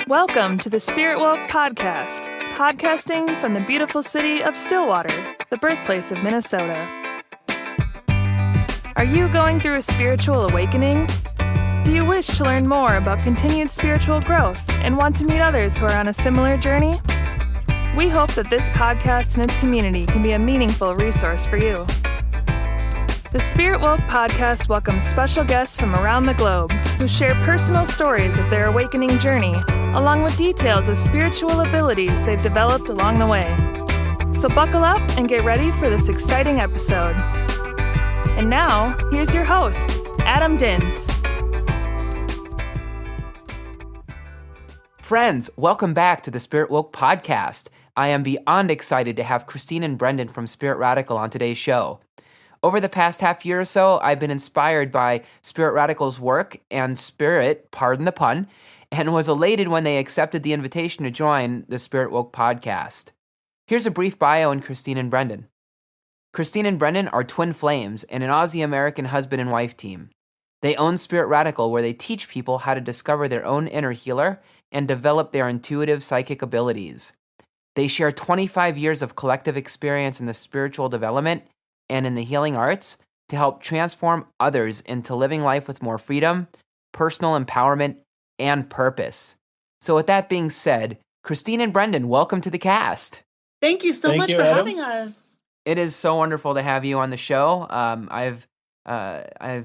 Welcome to the SpiritWoke Podcast, podcasting from the beautiful city of Stillwater, the birthplace of Minnesota. Are you going through a spiritual awakening? Do you wish to learn more about continued spiritual growth and want to meet others who are on a similar journey? We hope that this podcast and its community can be a meaningful resource for you. The SpiritWoke Podcast welcomes special guests from around the globe who share personal stories of their awakening journey, along with details of spiritual abilities they've developed along the way. So buckle up and get ready for this exciting episode. And now, here's your host, Adam Dins. Friends, welcome back to the SpiritWoke Podcast. I am beyond excited to have Christine and Brendon from Spirit Radical on today's show. Over the past half year or so, I've been inspired by Spirit Radical's work and spirit, pardon the pun, and was elated when they accepted the invitation to join the SpiritWoke Podcast. Here's a brief bio on Christine and Brendon. Christine and Brendon are twin flames and an Aussie-American husband and wife team. They own Spirit Radical, where they teach people how to discover their own inner healer and develop their intuitive psychic abilities. They share 25 years of collective experience in the spiritual development and in the healing arts to help transform others into living life with more freedom, personal empowerment, and purpose. So with that being said, Christine and Brendon, welcome to the cast. Thank you so much for having us. It is so wonderful to have you on the show. I've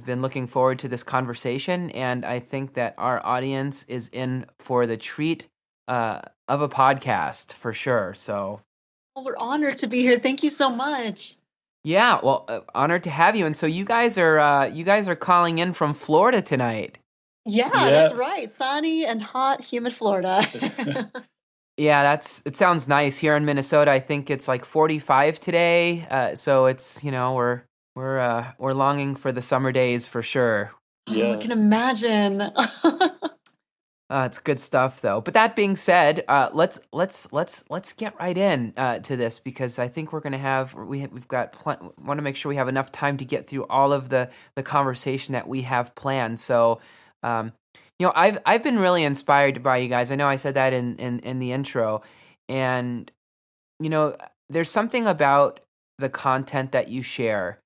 been looking forward to this conversation, and I think that our audience is in for the treat of a podcast for sure. So, well, we're honored to be here. Thank you so much. Yeah, well, honored to have you. And so you guys are calling in from Florida tonight. Yeah, that's right. Sunny and hot, humid Florida. Yeah, it sounds nice. Here in Minnesota, I think it's like 45 today. So it's, we're longing for the summer days for sure. Yeah, I can imagine. It's good stuff, though. But that being said, let's get right in to this, because I think we're going to have want to make sure we have enough time to get through all of the conversation that we have planned. So, I've been really inspired by you guys. I know I said that in the intro, and there's something about the content that you share,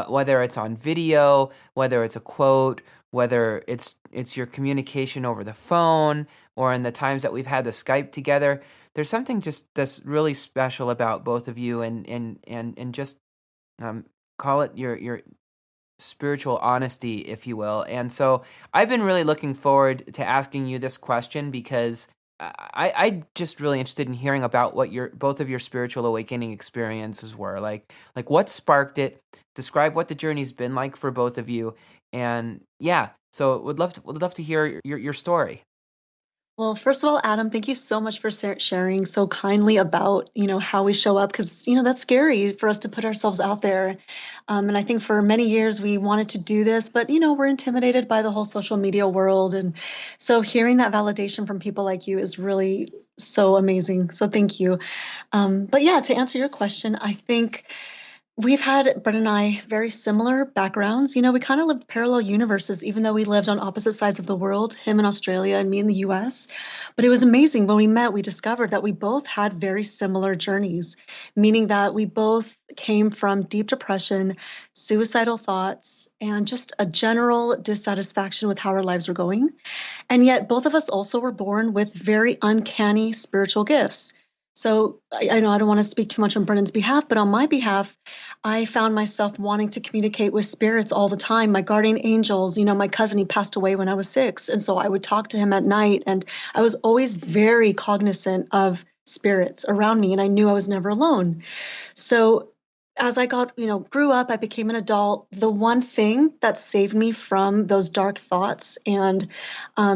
whether it's on video, whether it's a quote, whether it's your communication over the phone, or in the times that we've had the Skype together. There's something just that's really special about both of you, and just call it your spiritual honesty, if you will. And so I've been really looking forward to asking you this question, because I just really interested in hearing about what both of your spiritual awakening experiences were. Like what sparked it? Describe what the journey's been like for both of you. And yeah, so would love to hear your story. Well, first of all, Adam, thank you so much for sharing so kindly about, how we show up, because, that's scary for us to put ourselves out there. And I think for many years we wanted to do this, but, we're intimidated by the whole social media world. And so hearing that validation from people like you is really so amazing. So thank you. But yeah, to answer your question, I think we've had, Brendon and I, very similar backgrounds. We kind of lived parallel universes, even though we lived on opposite sides of the world, him in Australia and me in the US. But it was amazing. When we met, we discovered that we both had very similar journeys, meaning that we both came from deep depression, suicidal thoughts, and just a general dissatisfaction with how our lives were going. And yet both of us also were born with very uncanny spiritual gifts. So I know I don't want to speak too much on Brendon's behalf, but on my behalf, I found myself wanting to communicate with spirits all the time. My guardian angels, my cousin, he passed away when I was 6. And so I would talk to him at night, and I was always very cognizant of spirits around me, and I knew I was never alone. So as I grew up, I became an adult. The one thing that saved me from those dark thoughts and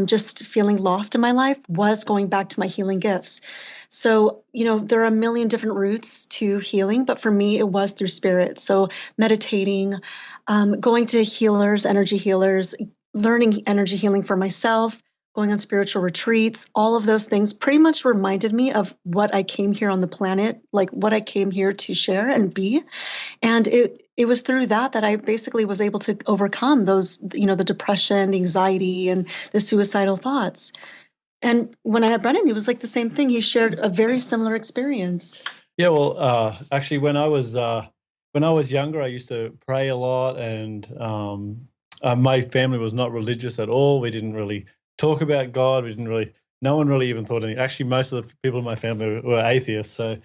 just feeling lost in my life was going back to my healing gifts. So, there are a million different routes to healing, but for me, it was through spirit. So meditating, going to healers, energy healers, learning energy healing for myself, going on spiritual retreats, all of those things pretty much reminded me of what I came here on the planet, like what I came here to share and be. And it was through that I basically was able to overcome those, the depression, the anxiety, and the suicidal thoughts. And when I had Brendon, it was like the same thing. He shared a very similar experience. Yeah, well, actually, when I was younger, I used to pray a lot, and my family was not religious at all. We didn't really talk about God. No one really even thought anything. Actually, most of the people in my family were atheists. So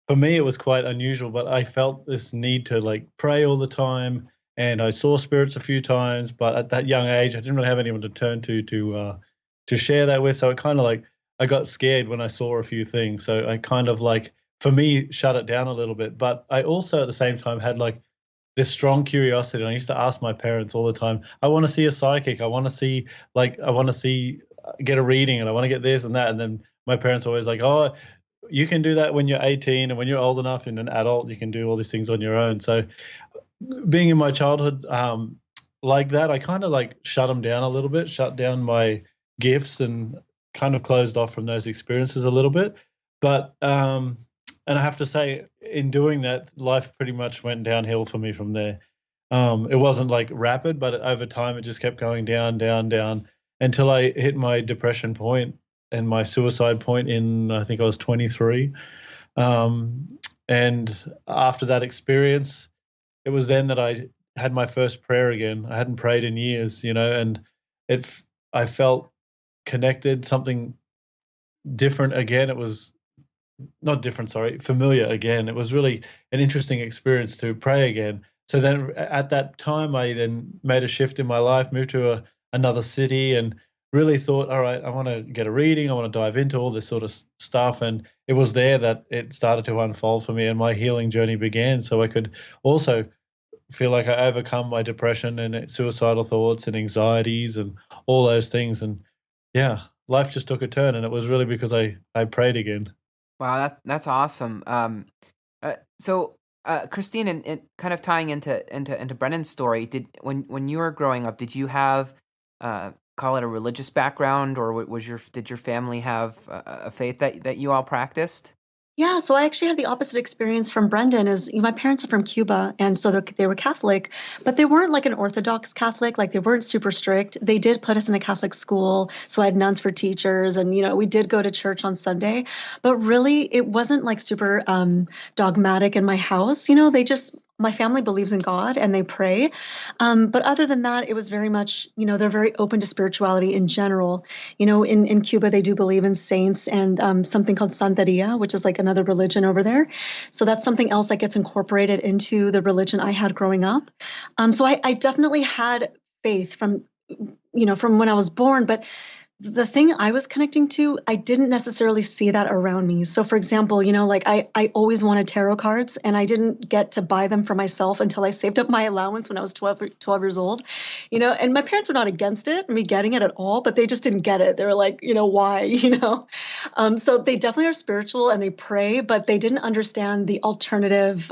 for me, it was quite unusual. But I felt this need to like pray all the time, and I saw spirits a few times. But at that young age, I didn't really have anyone to turn to share that with. So it kind of like I got scared when I saw a few things. So I kind of like, for me, shut it down a little bit. But I also at the same time had like this strong curiosity. And I used to ask my parents all the time, I want to see a psychic. I want to see, get a reading, and I want to get this and that. And then my parents are always like, oh, you can do that when you're 18, and when you're old enough and an adult, you can do all these things on your own. So being in my childhood like that, I kind of like shut them down a little bit, shut down my gifts, and kind of closed off from those experiences a little bit. But and I have to say, in doing that, life pretty much went downhill for me from there. It wasn't like rapid, but over time it just kept going down, down, down, until I hit my depression point and my suicide point in, I think I was 23. And after that experience, it was then that I had my first prayer again. I hadn't prayed in years, and I felt connected, something different again. It was not different, sorry, familiar again. It was really an interesting experience to pray again. So then at that time, I then made a shift in my life, moved to another city, and really thought, all right, I want to get a reading. I want to dive into all this sort of stuff. And it was there that it started to unfold for me, and my healing journey began. So I could also feel like I overcome my depression and suicidal thoughts and anxieties and all those things. And yeah, life just took a turn, and it was really because I prayed again. Wow, that's awesome. So Christine, and kind of tying into Brendon's story, when you were growing up, did you have call it a religious background, or did your family have a faith that you all practiced? Yeah, so I actually had the opposite experience from Brendon. My parents are from Cuba, and so they were Catholic, but they weren't like an Orthodox Catholic. Like, they weren't super strict. They did put us in a Catholic school, so I had nuns for teachers, and we did go to church on Sunday. But really, it wasn't like super dogmatic in my house. My family believes in God and they pray. But other than that, it was very much, they're very open to spirituality in general. In Cuba, they do believe in saints and something called Santeria, which is like another religion over there. So that's something else that gets incorporated into the religion I had growing up. So I definitely had faith from when I was born, but the thing I was connecting to, I didn't necessarily see that around me. So for example, I always wanted tarot cards, and I didn't get to buy them for myself until I saved up my allowance when I was 12 years old, and my parents were not against me getting it at all, but they just didn't get it. They were like, why, so they definitely are spiritual and they pray, but they didn't understand the alternative,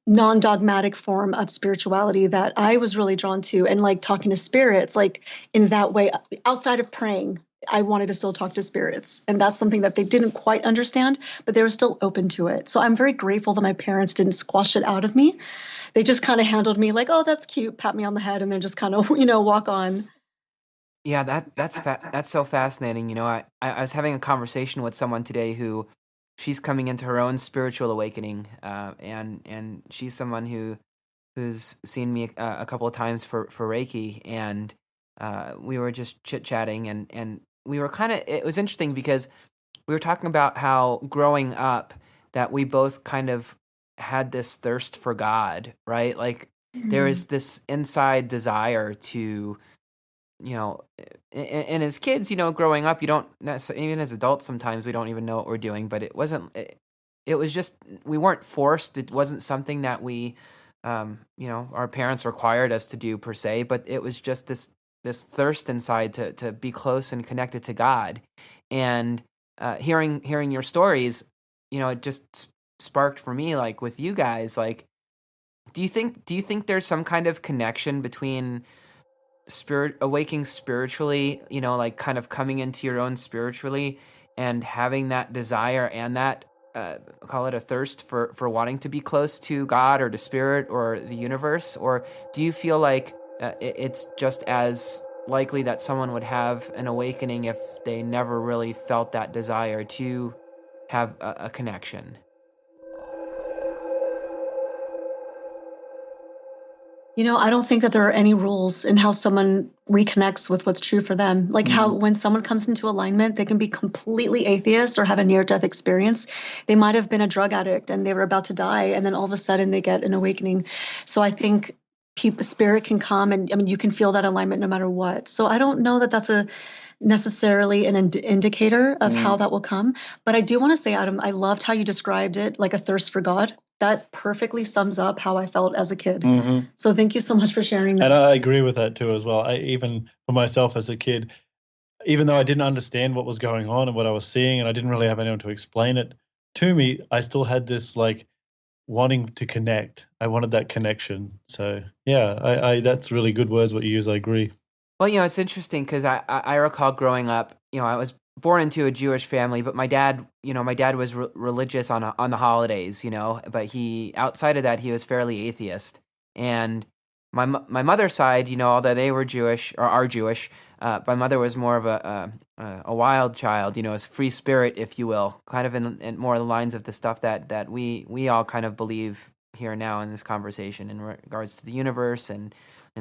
non-dogmatic form of spirituality that I was really drawn to, and like talking to spirits, like in that way, outside of praying, I wanted to still talk to spirits. And that's something that they didn't quite understand, but they were still open to it. So I'm very grateful that my parents didn't squash it out of me. They just kind of handled me like, oh, that's cute, pat me on the head, and then just kind of, walk on. Yeah, that's so fascinating. I was having a conversation with someone today who she's coming into her own spiritual awakening, and she's someone who's seen me a couple of times for Reiki, and we were just chit-chatting, and we were it was interesting because we were talking about how growing up that we both kind of had this thirst for God, right? Like, there is this inside desire to, and as kids, growing up, you don't necessarily, even as adults, sometimes we don't even know what we're doing, but it was just, we weren't forced. It wasn't something that we, our parents required us to do per se, but it was just this thirst inside to be close and connected to God. And hearing your stories, it just sparked for me, like with you guys, like, do you think there's some kind of connection between awaking spiritually, like kind of coming into your own spiritually and having that desire and that call it a thirst for wanting to be close to God or to spirit or the universe? Or do you feel like it's just as likely that someone would have an awakening if they never really felt that desire to have a connection. I don't think that there are any rules in how someone reconnects with what's true for them. Like how when someone comes into alignment, they can be completely atheist or have a near-death experience. They might have been a drug addict and they were about to die, and then all of a sudden they get an awakening. So I think spirit can come, and I mean, you can feel that alignment no matter what. So I don't know that that's necessarily an indicator of how that will come. But I do want to say, Adam, I loved how you described it like a thirst for God. That perfectly sums up how I felt as a kid. Mm-hmm. So thank you so much for sharing that. And I agree with that too as well. Even for myself as a kid, even though I didn't understand what was going on and what I was seeing, and I didn't really have anyone to explain it to me, I still had this like wanting to connect. I wanted that connection. So yeah, I that's really good words what you use. I agree. Well, it's interesting because I recall growing up, I was born into a Jewish family, but my dad was religious on the holidays, but outside of that, he was fairly atheist. And my mother's side, although they were Jewish or are Jewish, my mother was more of a wild child, a free spirit, if you will, kind of in more of the lines of the stuff that we all kind of believe here now in this conversation in regards to the universe and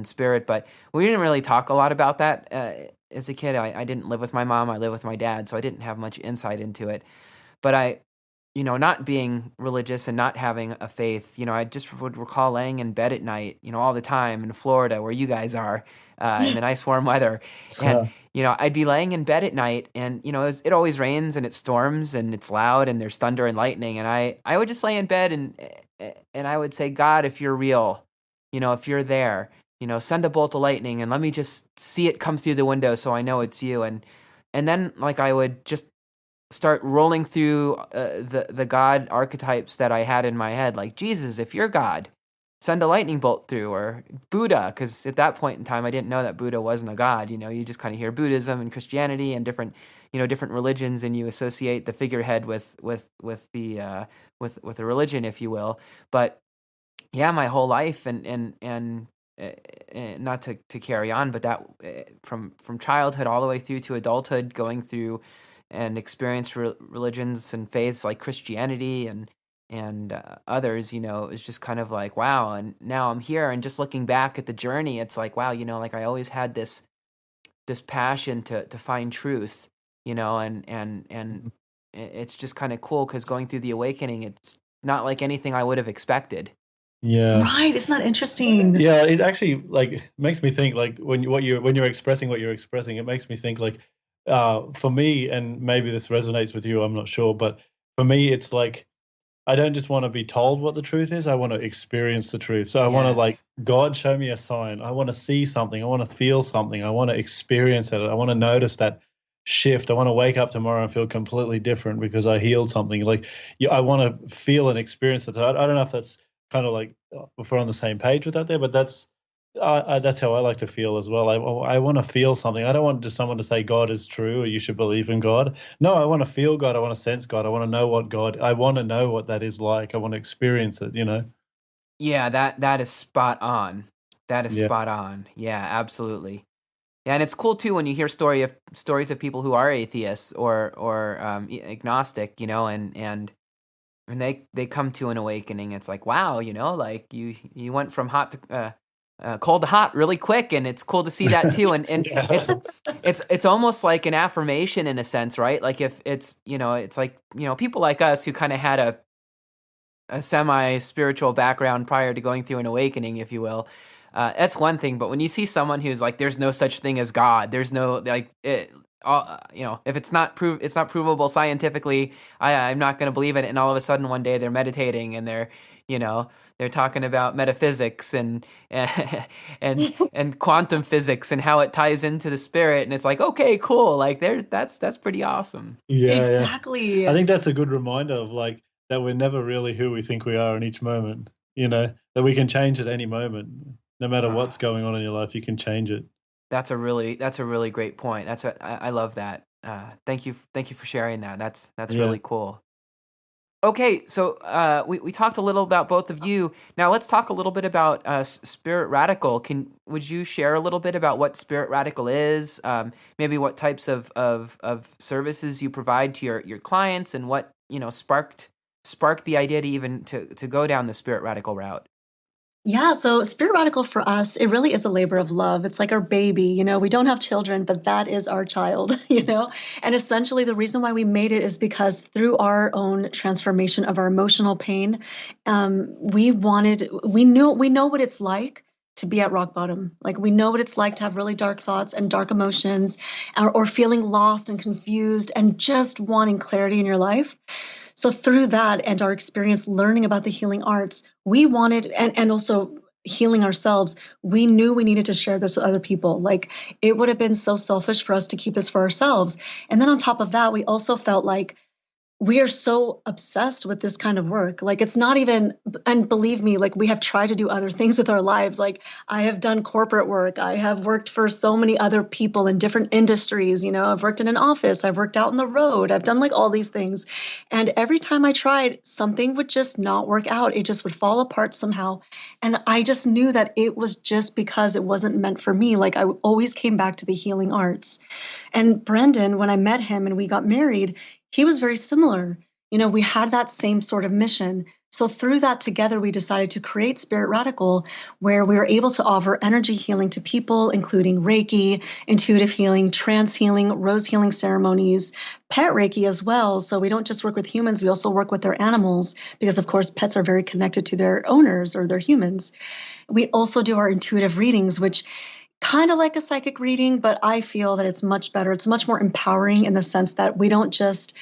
spirit. But we didn't really talk a lot about that as a kid. I didn't live with my mom. I lived with my dad, so I didn't have much insight into it. But I, not being religious and not having a faith, I just would recall laying in bed at night, all the time in Florida where you guys are in the nice warm weather. And, I'd be laying in bed at night and, it always rains and it storms and it's loud and there's thunder and lightning. And I would just lay in bed and I would say, God, if you're real, if you're there, send a bolt of lightning and let me just see it come through the window so I know it's you. And then like I would just start rolling through the God archetypes that I had in my head, like Jesus, if you're God, send a lightning bolt through, or Buddha, because at that point in time I didn't know that Buddha wasn't a god. You just kind of hear Buddhism and Christianity and different religions, and you associate the figurehead with the religion, if you will. But yeah, my whole life and not to carry on, but that from childhood all the way through to adulthood, going through and experienced religions and faiths like Christianity and others, it was just kind of like, wow. And now I'm here, and just looking back at the journey, it's like, wow, like I always had this passion to find truth, and it's just kind of cool because going through the awakening, it's not like anything I would have expected. Yeah. Right. Isn't that interesting? Yeah, it actually like makes me think like when you're expressing what you're expressing, it makes me think like for me, and maybe this resonates with you, I'm not sure, but for me it's like I don't just want to be told what the truth is, I want to experience the truth. So I want to like, God, show me a sign. I want to see something. I want to feel something. I want to experience it. I want to notice that shift. I want to wake up tomorrow and feel completely different because I healed something. Like I want to feel and experience it. So I don't know if that's kind of like if we're on the same page with that there, but that's how I like to feel as well. I want to feel something. I don't want just someone to say God is true or you should believe in God. No, I want to feel God. I want to sense God. I want to know I want to know what that is like. I want to experience it, Yeah, that is spot on. That is spot on. Yeah, absolutely. Yeah, and it's cool too when you hear stories of people who are atheists or agnostic, and they come to an awakening. It's like, wow, like you went from hot to cold to hot really quick, and it's cool to see that too. And it's almost like an affirmation in a sense, right? Like if it's it's like people like us who kind of had a semi-spiritual background prior to going through an awakening, if you will. That's one thing, but when you see someone who's like, there's no such thing as God, there's no like it. If it's not provable scientifically, I'm not going to believe it. And all of a sudden, one day they're meditating and they're talking about metaphysics and quantum physics and how it ties into the spirit. And it's like, okay, cool. Like that's pretty awesome. Yeah, exactly. Yeah. I think that's a good reminder of like that we're never really who we think we are in each moment. That we can change at any moment, no matter what's going on in your life. You can change it. That's a really great point. I love that. Thank you for sharing that. That's really cool. Okay, so we talked a little about both of you. Now let's talk a little bit about Spirit Radical. Would you share a little bit about what Spirit Radical is? Maybe what types of services you provide to your clients, and what sparked the idea to even to go down the Spirit Radical route? Yeah, so Spirit Radical for us, it really is a labor of love. It's like our baby, we don't have children, but that is our child, And essentially the reason why we made it is because through our own transformation of our emotional pain, we know what it's like to be at rock bottom. Like we know what it's like to have really dark thoughts and dark emotions, or feeling lost and confused and just wanting clarity in your life. So through that and our experience learning about the healing arts, we wanted, and also healing ourselves, we knew we needed to share this with other people. Like it would have been so selfish for us to keep this for ourselves. And then on top of that, we also felt like we are so obsessed with this kind of work. Like it's not even, and believe me, like we have tried to do other things with our lives. Like I have done corporate work. I have worked for so many other people in different industries. I've worked in an office. I've worked out on the road. I've done like all these things. And every time I tried, something would just not work out. It just would fall apart somehow. And I just knew that it was just because it wasn't meant for me. Like I always came back to the healing arts. And Brendon, when I met him and we got married, he was very similar. We had that same sort of mission. So through that together, we decided to create Spirit Radical, where we were able to offer energy healing to people, including Reiki, intuitive healing, trance healing, rose healing ceremonies, pet Reiki as well. So we don't just work with humans, we also work with their animals, because of course, pets are very connected to their owners or their humans. We also do our intuitive readings, which kind of like a psychic reading, but I feel that it's much better. It's much more empowering in the sense that we don't just,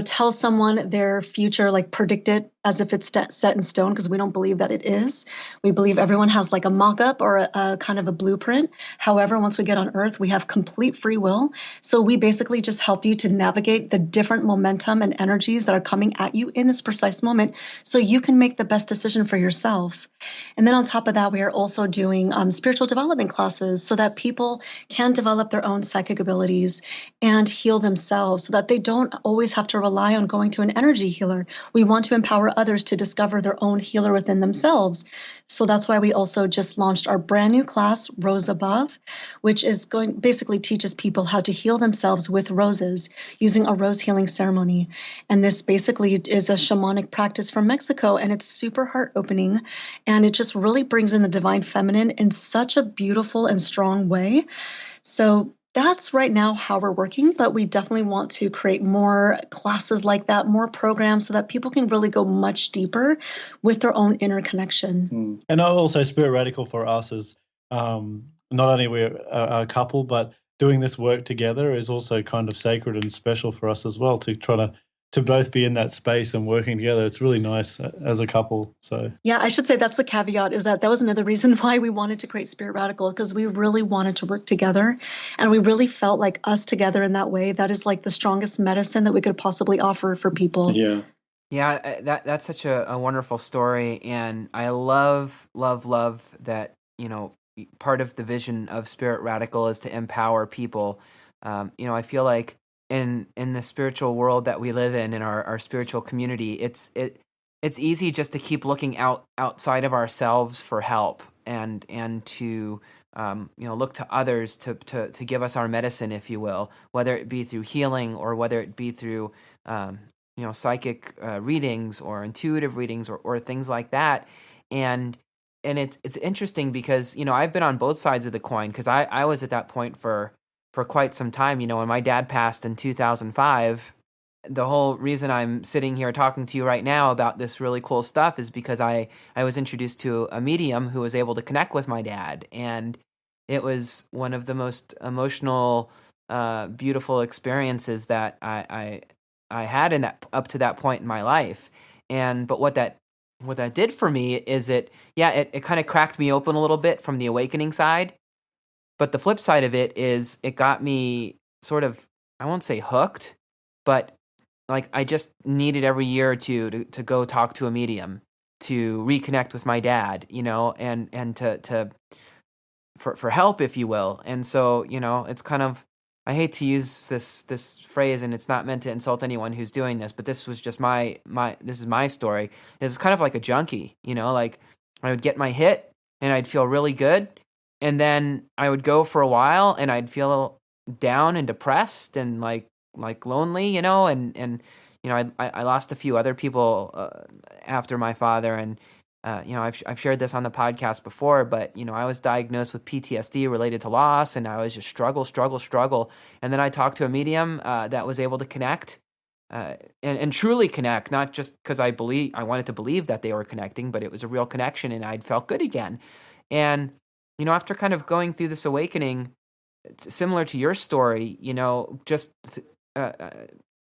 tell someone their future, like predict it as if it's set in stone, because we don't believe that it is. We believe everyone has like a mock-up or a kind of a blueprint. However, once we get on Earth, we have complete free will. So we basically just help you to navigate the different momentum and energies that are coming at you in this precise moment so you can make the best decision for yourself. And then on top of that, we are also doing spiritual development classes so that people can develop their own psychic abilities and heal themselves so that they don't always have to rely on going to an energy healer. We want to empower others to discover their own healer within themselves. So that's why we also just launched our brand new class, Rose Above, which is basically teaches people how to heal themselves with roses using a rose healing ceremony. And this basically is a shamanic practice from Mexico, and it's super heart opening. And it just really brings in the divine feminine in such a beautiful and strong way. So that's right now how we're working, but we definitely want to create more classes like that, more programs so that people can really go much deeper with their own inner connection. And also Spirit Radical for us is not only we're a couple, but doing this work together is also kind of sacred and special for us as well, to try to both be in that space and working together. It's really nice as a couple. So yeah, I should say that's the caveat, is that was another reason why we wanted to create Spirit Radical, because we really wanted to work together, and we really felt like us together in that way, that is like the strongest medicine that we could possibly offer for people. Yeah, that's such a wonderful story, and I love that, part of the vision of Spirit Radical is to empower people. I feel like in the spiritual world that we live in our spiritual community, it's easy just to keep looking outside of ourselves for help and to look to others to give us our medicine, if you will, whether it be through healing or whether it be through psychic readings or intuitive readings or things like that. And it's interesting because I've been on both sides of the coin, because I was at that point for quite some time. When my dad passed in 2005, the whole reason I'm sitting here talking to you right now about this really cool stuff is because I was introduced to a medium who was able to connect with my dad, and it was one of the most emotional, beautiful experiences that I had up to that point in my life. But what that did for me is it kind of cracked me open a little bit from the awakening side. But the flip side of it is it got me sort of, I won't say hooked, but like I just needed every year or two to go talk to a medium to reconnect with my dad, and for help, if you will. And so, it's kind of I hate to use this phrase, and it's not meant to insult anyone who's doing this, but this was just this is my story. It's kind of like a junkie, like I would get my hit and I'd feel really good, and then I would go for a while and I'd feel down and depressed and like lonely, and I lost a few other people after my father, and I've shared this on the podcast before, but I was diagnosed with PTSD related to loss, and I was just struggle, and then I talked to a medium that was able to connect and truly connect, not just because I wanted to believe that they were connecting, but it was a real connection, and I'd felt good again. And after kind of going through this awakening, similar to your story, just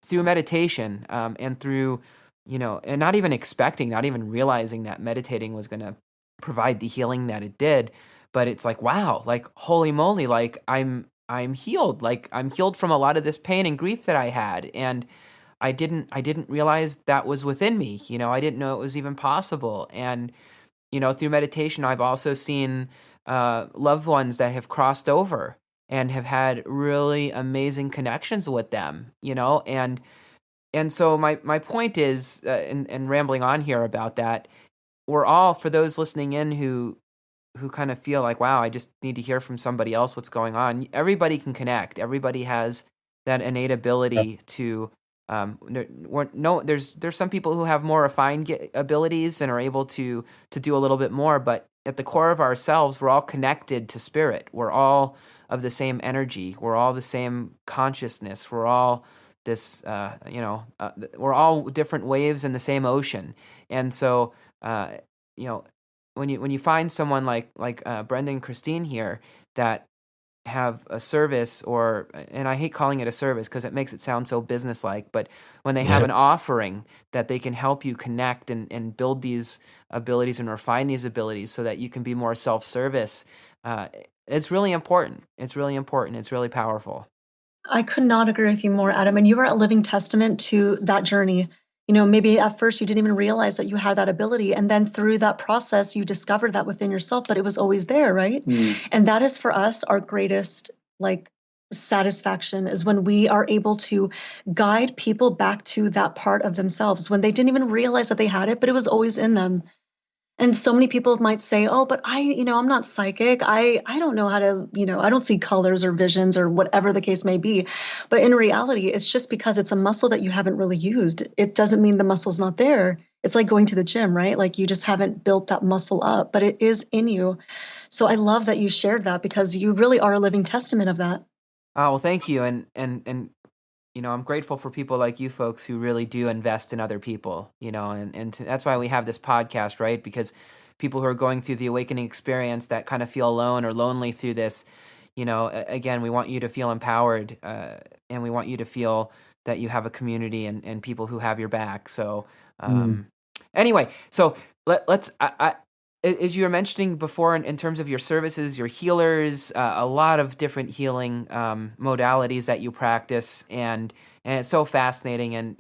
through meditation and through and not even realizing that meditating was going to provide the healing that it did. But it's like, wow, like, holy moly, like I'm healed. Like I'm healed from a lot of this pain and grief that I had. And I didn't realize that was within me. I didn't know it was even possible. And, through meditation, I've also seen loved ones that have crossed over and have had really amazing connections with them, and so my point is, and rambling on here about that, we're all, for those listening in who kind of feel like, wow, I just need to hear from somebody else what's going on. Everybody can connect. Everybody has that innate ability to. There's some people who have more refined abilities and are able to do a little bit more, but at the core of ourselves, we're all connected to spirit. We're all of the same energy. We're all the same consciousness. We're all this, we're all different waves in the same ocean. And so, when you find someone like Brendon and Christine here that have a service, and I hate calling it a service because it makes it sound so business-like, but when they have an offering that they can help you connect and build these abilities and refine these abilities so that you can be more self-service, it's really important. It's really important. It's really powerful. I could not agree with you more, Adam. And you are a living testament to that journey. Maybe at first you didn't even realize that you had that ability. And then through that process, you discovered that within yourself, but it was always there, right? And that is for us, our greatest satisfaction is when we are able to guide people back to that part of themselves when they didn't even realize that they had it, but it was always in them. And so many people might say, oh, but I'm not psychic. I don't know how to, I don't see colors or visions or whatever the case may be. But in reality, it's just because it's a muscle that you haven't really used. It doesn't mean the muscle's not there. It's like going to the gym, right? Like you just haven't built that muscle up, but it is in you. So I love that you shared that because you really are a living testament of that. Oh, well, thank you. And I'm grateful for people like you folks who really do invest in other people, and that's why we have this podcast, right? Because people who are going through the awakening experience that kind of feel alone or lonely through this, again, we want you to feel empowered and we want you to feel that you have a community and people who have your back. So anyway, so let's, as you were mentioning before, in terms of your services, your healers, a lot of different healing modalities that you practice, and it's so fascinating. And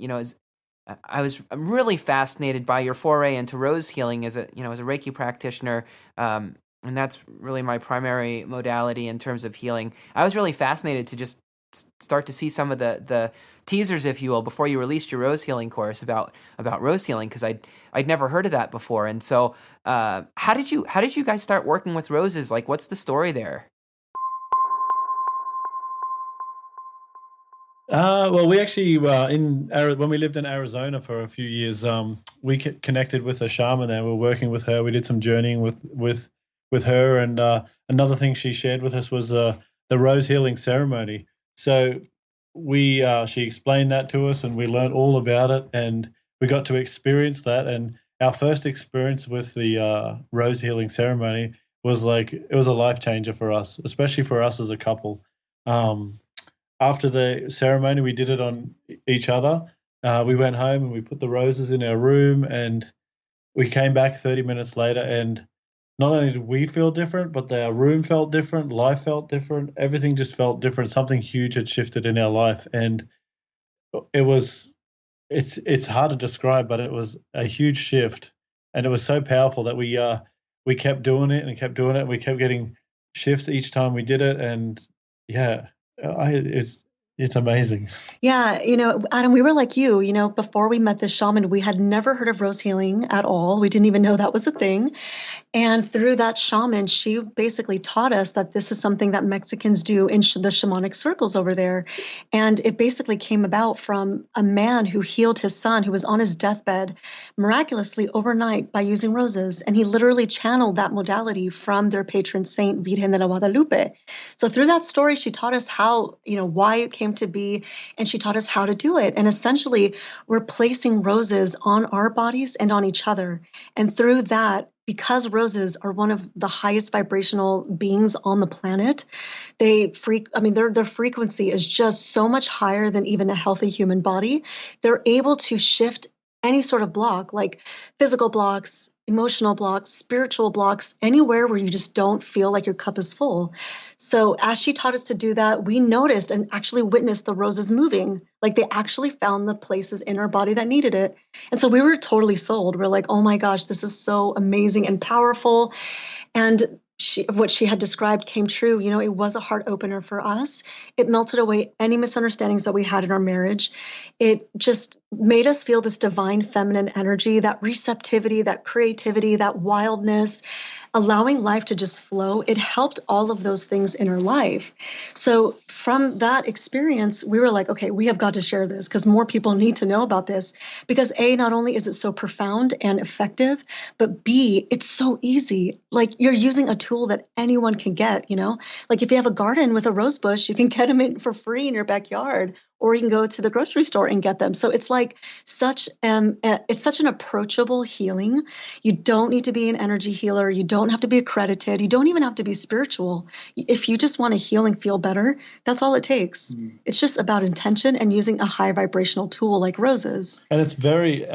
I'm really fascinated by your foray into rose healing as a Reiki practitioner, and that's really my primary modality in terms of healing. I was really fascinated to just start to see some of the teasers, if you will, before you released your rose healing course about rose healing, because I'd never heard of that before. And so how did you guys start working with roses? Like, what's the story there? Well, we actually when we lived in Arizona for a few years, we connected with a shaman there. We were working with her. We did some journeying with her, and another thing she shared with us was the rose healing ceremony. So she explained that to us, and we learned all about it, and we got to experience that. And our first experience with the rose healing ceremony was it was a life changer for us, especially for us as a couple. After the ceremony, we did it on each other. We went home and we put the roses in our room, and we came back 30 minutes later, and not only did we feel different, but our room felt different, life felt different, everything just felt different. Something huge had shifted in our life, and it's hard to describe, but it was a huge shift, and it was so powerful that we kept doing it and kept doing it, and we kept getting shifts each time we did it, and yeah, It's amazing. Yeah, Adam, we were like you, before we met this shaman, we had never heard of rose healing at all. We didn't even know that was a thing. And through that shaman, she basically taught us that this is something that Mexicans do in the shamanic circles over there. And it basically came about from a man who healed his son who was on his deathbed miraculously overnight by using roses. And he literally channeled that modality from their patron saint, Virgen de la Guadalupe. So through that story, she taught us how, why it came to be, and she taught us how to do it. And essentially, we're placing roses on our bodies and on each other. And through that, because roses are one of the highest vibrational beings on the planet, their frequency is just so much higher than even a healthy human body. They're able to shift any sort of block, like physical blocks, emotional blocks, spiritual blocks, anywhere where you just don't feel like your cup is full. So as she taught us to do that, we noticed and actually witnessed the roses moving. Like they actually found the places in our body that needed it. And so we were totally sold. We're like, oh my gosh, this is so amazing and powerful. And what she had described came true. It was a heart opener for us. It melted away any misunderstandings that we had in our marriage. It just made us feel this divine feminine energy, that receptivity, that creativity, that wildness, allowing life to just flow. It helped all of those things in her life. So from that experience, we were like, okay, we have got to share this because more people need to know about this because A, not only is it so profound and effective, but B, it's so easy. Like you're using a tool that anyone can get, like if you have a garden with a rose bush, you can get them in for free in your backyard, or you can go to the grocery store and get them. So it's like it's such an approachable healing. You don't need to be an energy healer. You don't have to be accredited. You don't even have to be spiritual. If you just want to heal and feel better, that's all it takes. It's just about intention and using a high vibrational tool like roses. And it's very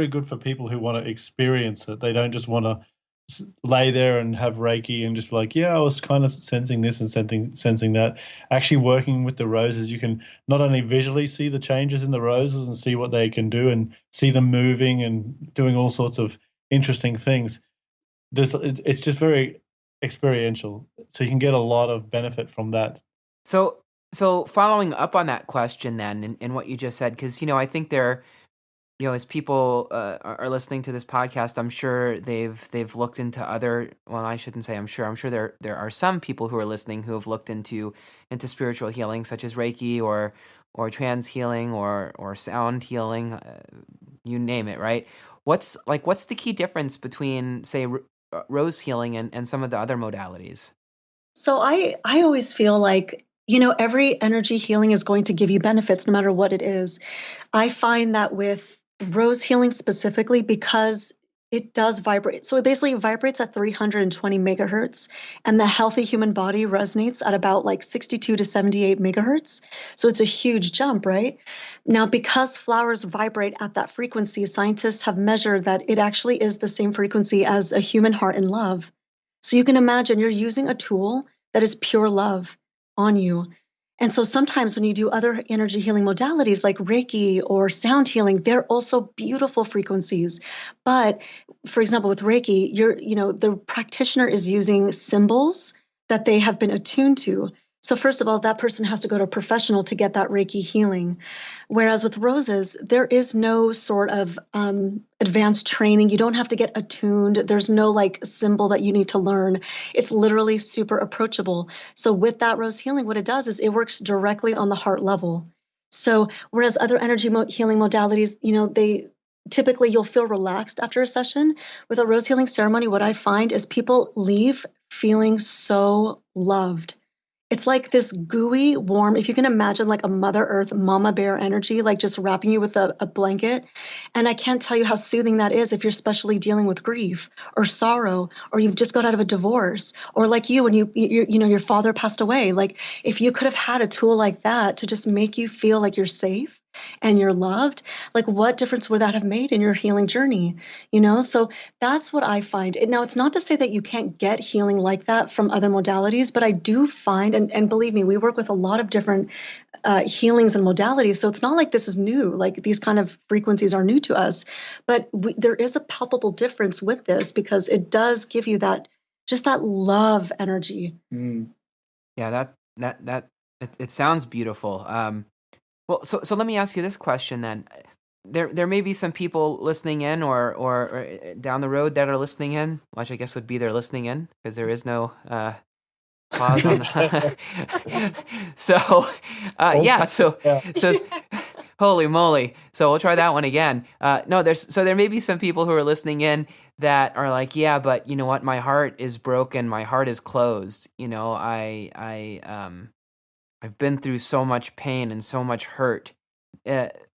good for people who want to experience it. They don't just want to lay there and have Reiki and just be like, yeah, I was kind of sensing this and sensing that. Actually working with the roses, you can not only visually see the changes in the roses and see what they can do and see them moving and doing all sorts of interesting things. It's just very experiential. So you can get a lot of benefit from that. So following up on that question then and what you just said, because, I think there, as people are listening to this podcast, I'm sure they've looked into other. Well, I shouldn't say I'm sure. I'm sure there are some people who are listening who have looked into spiritual healing, such as Reiki or trance healing or sound healing, you name it. Right? What's the key difference between, say, rose healing and some of the other modalities? So I always feel like, every energy healing is going to give you benefits no matter what it is. I find that with rose healing specifically, because it does vibrate. So it basically vibrates at 320 megahertz, and the healthy human body resonates at about like 62 to 78 megahertz. So it's a huge jump, right? Now, because flowers vibrate at that frequency, scientists have measured that it actually is the same frequency as a human heart in love. So you can imagine you're using a tool that is pure love on you. And so sometimes when you do other energy healing modalities like Reiki or sound healing, they're also beautiful frequencies. But for example, with Reiki, the practitioner is using symbols that they have been attuned to. So first of all, that person has to go to a professional to get that Reiki healing. Whereas with roses, there is no sort of advanced training. You don't have to get attuned. There's no symbol that you need to learn. It's literally super approachable. So with that rose healing, what it does is it works directly on the heart level. So whereas other energy healing modalities, they typically you'll feel relaxed after a session. With a rose healing ceremony, what I find is people leave feeling so loved. It's like this gooey, warm, if you can imagine like a Mother Earth, Mama Bear energy, like just wrapping you with a blanket. And I can't tell you how soothing that is if you're especially dealing with grief or sorrow, or you've just got out of a divorce, or like you when your father passed away. Like if you could have had a tool like that to just make you feel like you're safe and you're loved, like what difference would that have made in your healing journey? So that's what I find. Now, it's not to say that you can't get healing like that from other modalities, but I do find, and believe me, we work with a lot of different healings and modalities. So it's not like this is new, like these kind of frequencies are new to us, but there is a palpable difference with this because it does give you that love energy. Yeah, It sounds beautiful. Well, so let me ask you this question then. There may be some people listening in or down the road that are listening in, which I guess would be they're listening in because there is no pause on the. So yeah, so holy moly. So we'll try that one again. No, there may be some people who are listening in that are like, yeah, but you know what? My heart is broken. My heart is closed. You know, I've been through so much pain and so much hurt.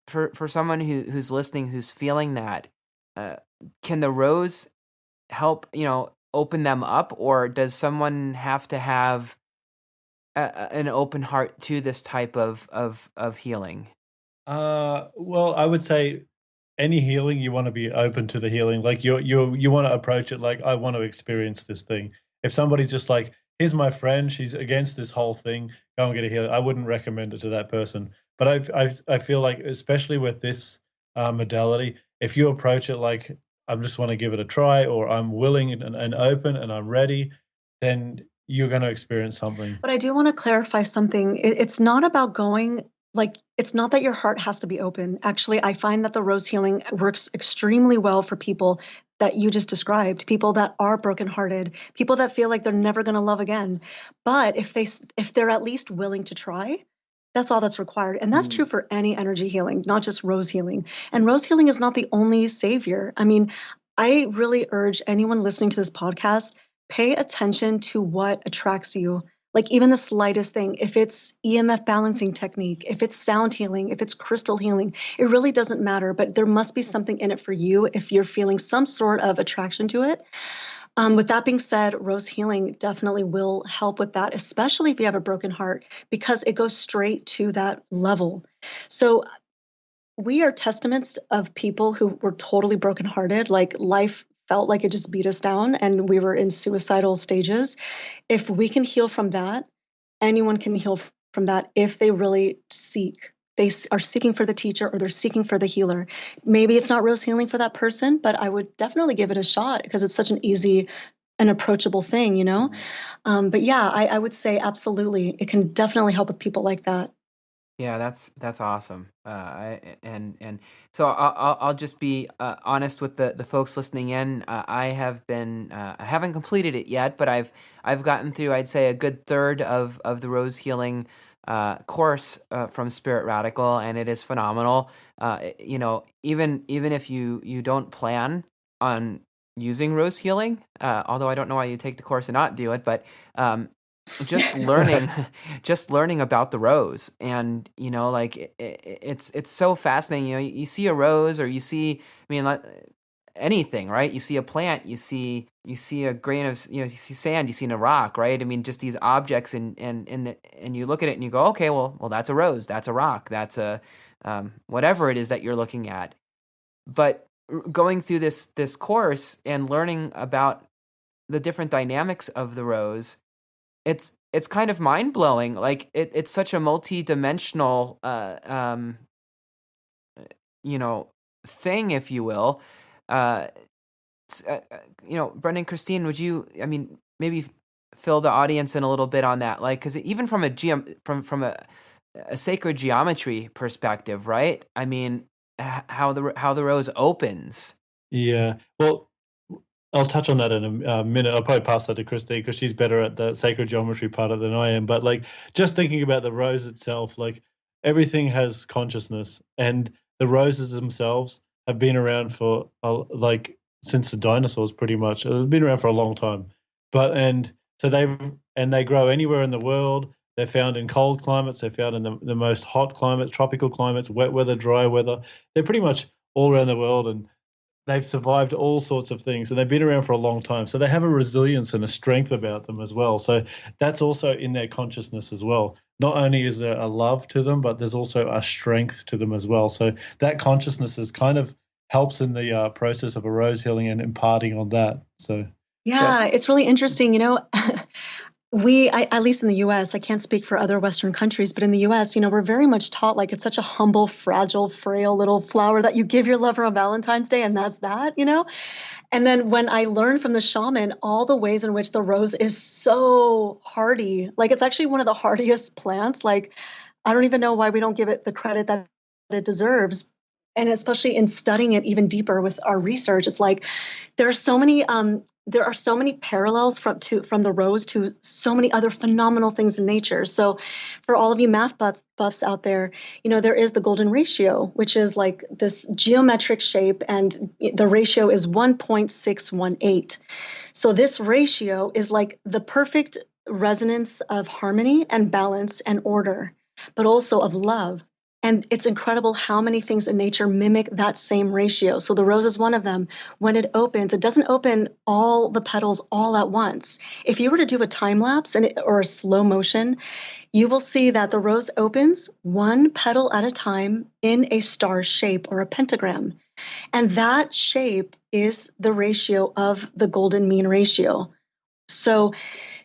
For someone who's listening, who's feeling that, can the rose help, open them up, or does someone have to have an open heart to this type of healing? Well, I would say any healing, you want to be open to the healing. Like you want to approach it like, I want to experience this thing. If somebody's just like, here's my friend, she's against this whole thing, go and get a healing, I wouldn't recommend it to that person. But I feel like, especially with this modality, if you approach it like, I just want to give it a try, or I'm willing and open and I'm ready, then you're going to experience something. But I do want to clarify something. It's not about going, like, it's not that your heart has to be open. Actually, I find that the rose healing works extremely well for people that you just described, people that are brokenhearted, people that feel like they're never going to love again. But if they're at least willing to try, that's all that's required. And that's true for any energy healing, not just rose healing. And rose healing is not the only savior. I mean, I really urge anyone listening to this podcast, pay attention to what attracts you. Like even the slightest thing, if it's EMF balancing technique, if it's sound healing, if it's crystal healing, it really doesn't matter, but there must be something in it for you if you're feeling some sort of attraction to it. With that being said, rose healing definitely will help with that, especially if you have a broken heart, because it goes straight to that level. So we are testaments of people who were totally brokenhearted, like life felt like it just beat us down and we were in suicidal stages. If we can heal from that, anyone can heal from that if they really seek. They are seeking for the teacher or they're seeking for the healer. Maybe it's not rose healing for that person, but I would definitely give it a shot because it's such an easy and approachable thing, But yeah, I would say absolutely. It can definitely help with people like that. Yeah, that's awesome. And so I'll just be honest with the folks listening in. I haven't completed it yet, but I've gotten through, I'd say, a good third of the rose healing course from Spirit Radical, and it is phenomenal. Even if you don't plan on using rose healing, although I don't know why you take the course and not do it, but just learning about the rose, and it's so fascinating. You see a rose, or you see, anything, right? You see a plant, you see a grain of, you see sand, you see a rock, right? I mean, just these objects, and you look at it and you go, okay, well, that's a rose, that's a rock, that's a whatever it is that you're looking at. But going through this course and learning about the different dynamics of the rose, it's kind of mind blowing. Like it's such a multi-dimensional, thing, if you will. Brendon, Christine, would you, maybe fill the audience in a little bit on that? Like, because even from from a sacred geometry perspective, right? I mean, how the rose opens. Yeah. Well, I'll touch on that in a minute. I'll probably pass that to Christine because she's better at the sacred geometry part of it than I am. But like, just thinking about the rose itself, like everything has consciousness, and the roses themselves have been around for since the dinosaurs, pretty much. They've been around for a long time. So they grow anywhere in the world. They're found in cold climates. They're found in the most hot climates, tropical climates, wet weather, dry weather. They're pretty much all around the world, and they've survived all sorts of things, and they've been around for a long time. So they have a resilience and a strength about them as well. So that's also in their consciousness as well. Not only is there a love to them, but there's also a strength to them as well. So that consciousness is kind of helps in the process of a rose healing and imparting on that. So yeah, it's really interesting. At least in the U.S., I can't speak for other Western countries, but in the U.S., we're very much taught like it's such a humble, fragile, frail little flower that you give your lover on Valentine's Day, and that's that, And then when I learned from the shaman all the ways in which the rose is so hardy, like it's actually one of the hardiest plants. Like I don't even know why we don't give it the credit that it deserves. And especially in studying it even deeper with our research, it's like there are so many parallels from the rose to so many other phenomenal things in nature. So for all of you math buffs out there, there is the golden ratio, which is like this geometric shape, and the ratio is 1.618. So this ratio is like the perfect resonance of harmony and balance and order, but also of love. And it's incredible how many things in nature mimic that same ratio. So the rose is one of them. When it opens, it doesn't open all the petals all at once. If you were to do a time lapse or a slow motion, you will see that the rose opens one petal at a time in a star shape or a pentagram. And that shape is the ratio of the golden mean ratio. So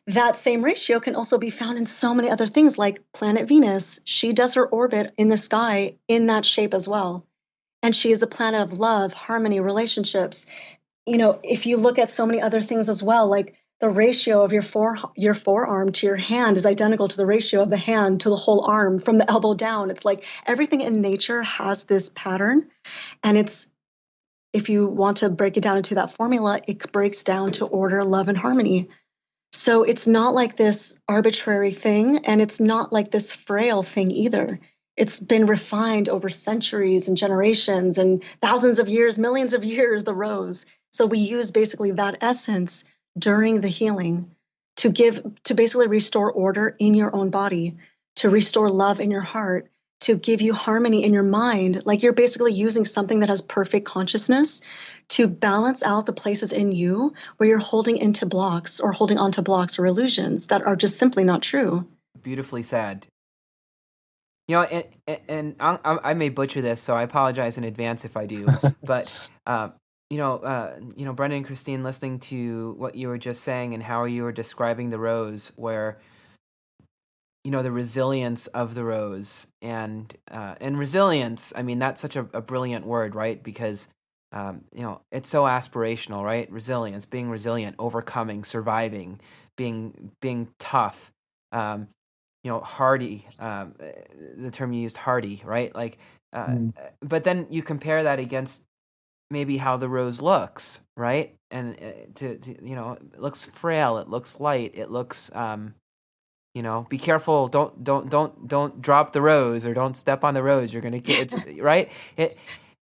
that same ratio can also be found in so many other things, like planet Venus. She does her orbit in the sky in that shape as well. And she is a planet of love, harmony, relationships. If you look at so many other things as well, like the ratio of your forearm to your hand is identical to the ratio of the hand to the whole arm from the elbow down. It's like everything in nature has this pattern. And if you want to break it down into that formula, it breaks down to order, love, and harmony. So it's not like this arbitrary thing, and it's not like this frail thing either. It's been refined over centuries and generations and thousands of years, millions of years, the rose. So we use basically that essence during the healing to basically restore order in your own body, to restore love in your heart, to give you harmony in your mind. Like you're basically using something that has perfect consciousness to balance out the places in you where you're holding onto blocks or illusions that are just simply not true. Beautifully said. And I may butcher this, so I apologize in advance if I do. But Brendon and Christine, listening to what you were just saying and how you were describing the rose, where the resilience of the rose and resilience. I mean, that's such a brilliant word, right? Because it's so aspirational, right? Resilience, being resilient, overcoming, surviving, being tough. Hardy. The term you used, hardy, right? Like, but then you compare that against maybe how the rose looks, right? And it looks frail. It looks light. It looks. Be careful. Don't drop the rose or don't step on the rose. You're gonna get it's right.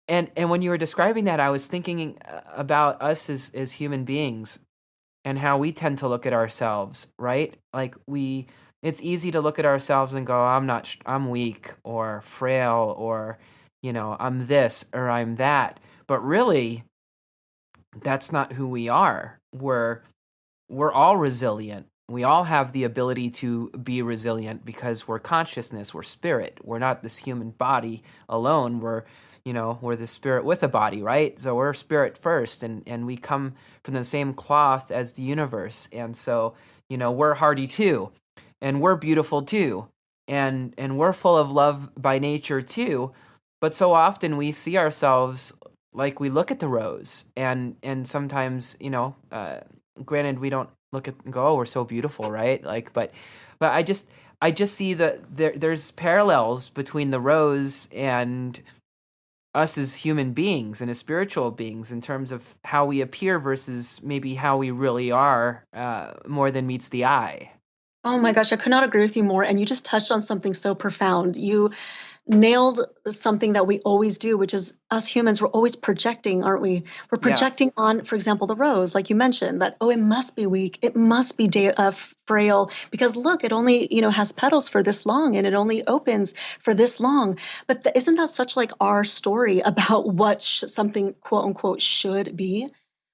And when you were describing that, I was thinking about us as human beings and how we tend to look at ourselves, right? Like it's easy to look at ourselves and go, I'm weak or frail or, I'm this or I'm that. But really, that's not who we are. We're all resilient. We all have the ability to be resilient because we're consciousness, we're spirit. We're not this human body alone. We're the spirit with a body, right? So we're spirit first, and we come from the same cloth as the universe. And so, we're hardy too, and we're beautiful too, and we're full of love by nature too. But so often we see ourselves like we look at the rose, and sometimes, granted, we don't look at and go, oh, we're so beautiful, right? Like, but I just see that there's parallels between the rose and us as human beings and as spiritual beings in terms of how we appear versus maybe how we really are, more than meets the eye. Oh my gosh, I could not agree with you more. And you just touched on something so profound. You nailed something that we always do, which is us humans, we're always projecting, aren't we? We're projecting on, for example, the rose, like you mentioned, that, it must be weak. It must be frail because look, it only, has petals for this long and it only opens for this long. But isn't that such like our story about what something quote unquote should be?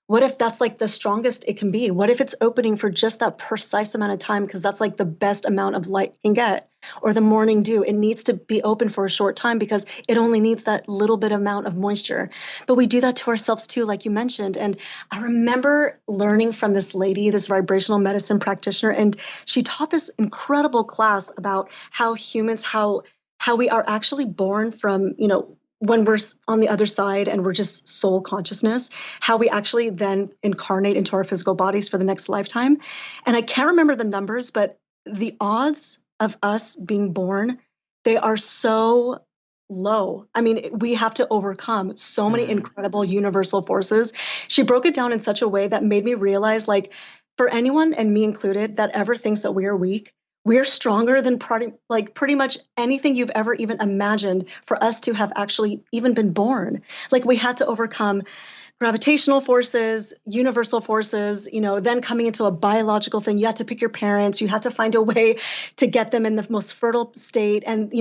What if that's like the strongest it can be? What if it's opening for just that precise amount of time because that's like the best amount of light it can get? Or the morning dew, it needs to be open for a short time because it only needs that little bit amount of moisture. But we do that to ourselves too, like you mentioned. And I remember learning from this lady, this vibrational medicine practitioner, and she taught this incredible class about how humans, how we are actually born from, when we're on the other side and we're just soul consciousness, how we actually then incarnate into our physical bodies for the next lifetime. And I can't remember the numbers, but the odds of us being born, they are so low. I mean, we have to overcome so many incredible universal forces. She broke it down in such a way that made me realize, like, for anyone, and me included, that ever thinks that we are weak, we're stronger than pretty much anything you've ever even imagined for us to have actually even been born. Like, we had to overcome gravitational forces, universal forces, then coming into a biological thing. You had to pick your parents. You had to find a way to get them in the most fertile state. And,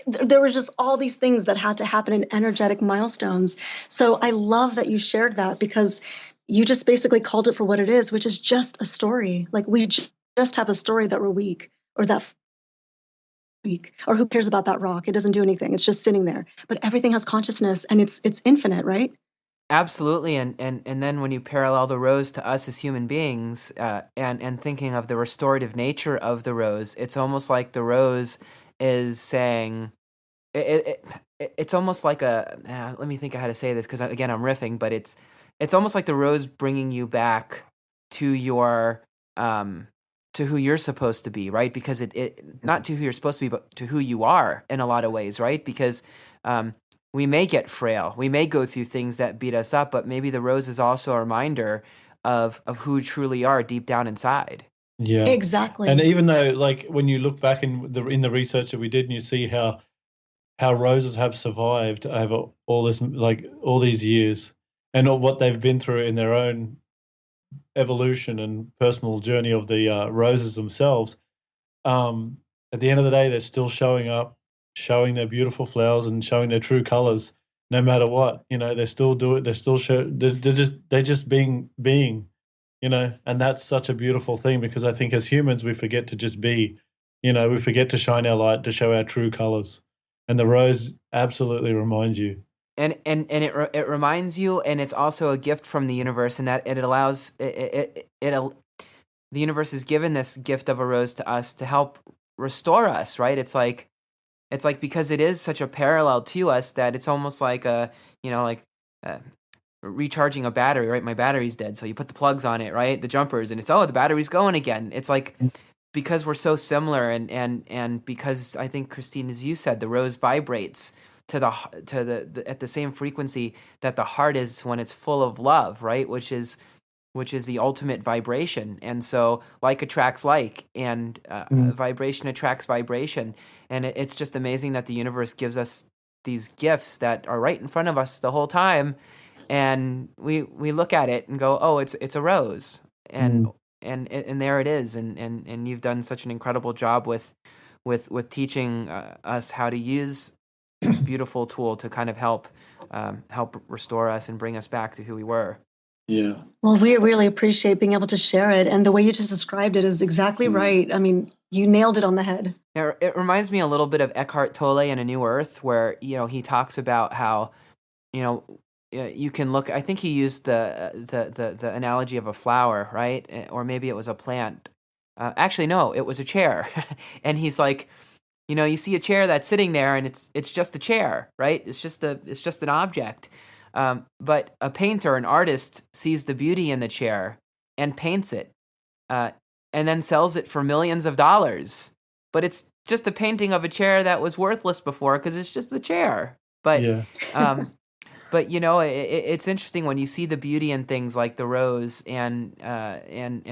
there was just all these things that had to happen in energetic milestones. So I love that you shared that, because you just basically called it for what it is, which is just a story. Like, we just have a story that we're weak, or that weak, or who cares about that rock? It doesn't do anything. It's just sitting there. But everything has consciousness, and it's infinite, right? Absolutely, and then when you parallel the rose to us as human beings, and thinking of the restorative nature of the rose, it's almost like the rose is saying, it's almost like let me think of how to say this, because again I'm riffing, but it's almost like the rose bringing you back to your to who you're supposed to be, right? Because it not to who you're supposed to be, but to who you are in a lot of ways, right? Because we may get frail. We may go through things that beat us up, but maybe the rose is also a reminder of who we truly are deep down inside. Yeah, exactly. And even though, like, when you look back in the research that we did, and you see how roses have survived over all these years, and what they've been through in their own evolution and personal journey of the roses themselves, at the end of the day, they're still showing up, showing their beautiful flowers and showing their true colors, no matter what. They still do it. They're still they're just being, and that's such a beautiful thing, because I think as humans we forget to just be, we forget to shine our light, to show our true colors, and the rose absolutely reminds you. And it reminds you, and it's also a gift from the universe, and that it allows the universe has given this gift of a rose to us to help restore us, right? It's like because it is such a parallel to us that it's almost like recharging a battery, right? My battery's dead, so you put the plugs on it, right? The jumpers, and it's the battery's going again. It's like, because we're so similar, and because I think, Christine, as you said, the rose vibrates to the at the same frequency that the heart is when it's full of love, right? Which is the ultimate vibration. And so like attracts like, and vibration attracts vibration. And it's just amazing that the universe gives us these gifts that are right in front of us the whole time. And we look at it and go, oh, it's a rose. And there it is. And you've done such an incredible job with teaching us how to use this beautiful tool to kind of help restore us and bring us back to who we were. Yeah. Well, we really appreciate being able to share it. And the way you just described it is exactly right. I mean, you nailed it on the head. It reminds me a little bit of Eckhart Tolle in A New Earth, where, he talks about how, you can look, I think he used the analogy of a flower, right? Or maybe it was a plant. Actually, no, it was a chair. And he's like, you see a chair that's sitting there, and it's just a chair, right? It's just an object. But a painter, an artist, sees the beauty in the chair and paints it, and then sells it for millions of dollars. But it's just a painting of a chair that was worthless before, because it's just a chair. But but it's interesting when you see the beauty in things like the rose, and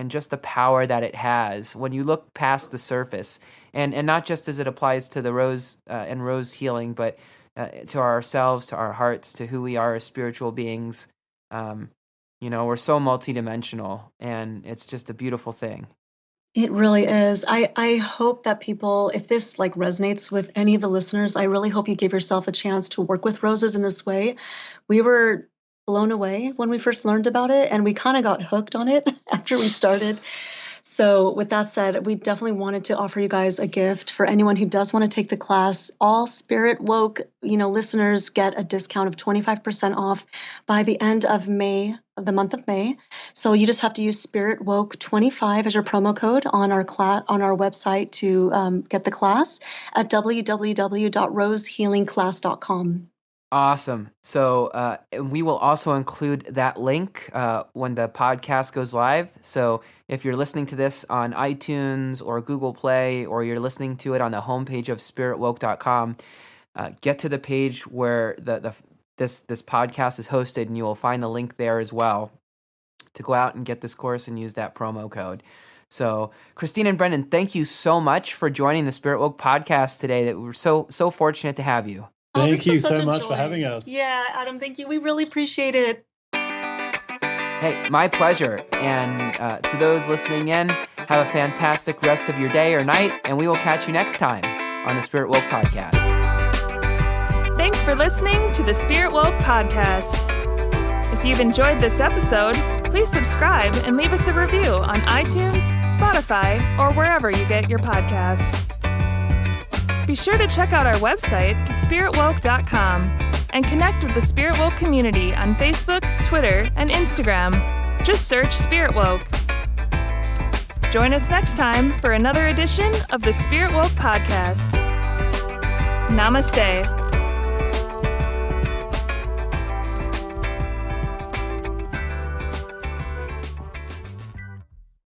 just the power that it has when you look past the surface, and not just as it applies to the rose and rose healing, but to ourselves, to our hearts, to who we are as spiritual beings. We're so multidimensional, and it's just a beautiful thing. It really is. I hope that people, if this resonates with any of the listeners, I really hope you give yourself a chance to work with roses in this way. We were blown away when we first learned about it, and we kind of got hooked on it after we started. So with that said, we definitely wanted to offer you guys a gift for anyone who does want to take the class. All SpiritWoke, listeners get a discount of 25% off by the end of May, the month of May. So you just have to use SpiritWoke25 as your promo code on our website to get the class at www.rosehealingclass.com. Awesome. So we will also include that link when the podcast goes live. So if you're listening to this on iTunes or Google Play, or you're listening to it on the homepage of SpiritWoke.com, get to the page where this podcast is hosted, and you will find the link there as well to go out and get this course and use that promo code. So, Christine and Brendon, thank you so much for joining the SpiritWoke podcast today. That we're so fortunate to have you. Thank you so much for having us. Yeah, Adam, thank you. We really appreciate it. Hey, my pleasure. And to those listening in, have a fantastic rest of your day or night, and we will catch you next time on the SpiritWoke Podcast. Thanks for listening to the SpiritWoke Podcast. If you've enjoyed this episode, please subscribe and leave us a review on iTunes, Spotify, or wherever you get your podcasts. Be sure to check out our website, SpiritWoke.com, and connect with the SpiritWoke community on Facebook, Twitter, and Instagram. Just search SpiritWoke. Join us next time for another edition of the SpiritWoke Podcast. Namaste.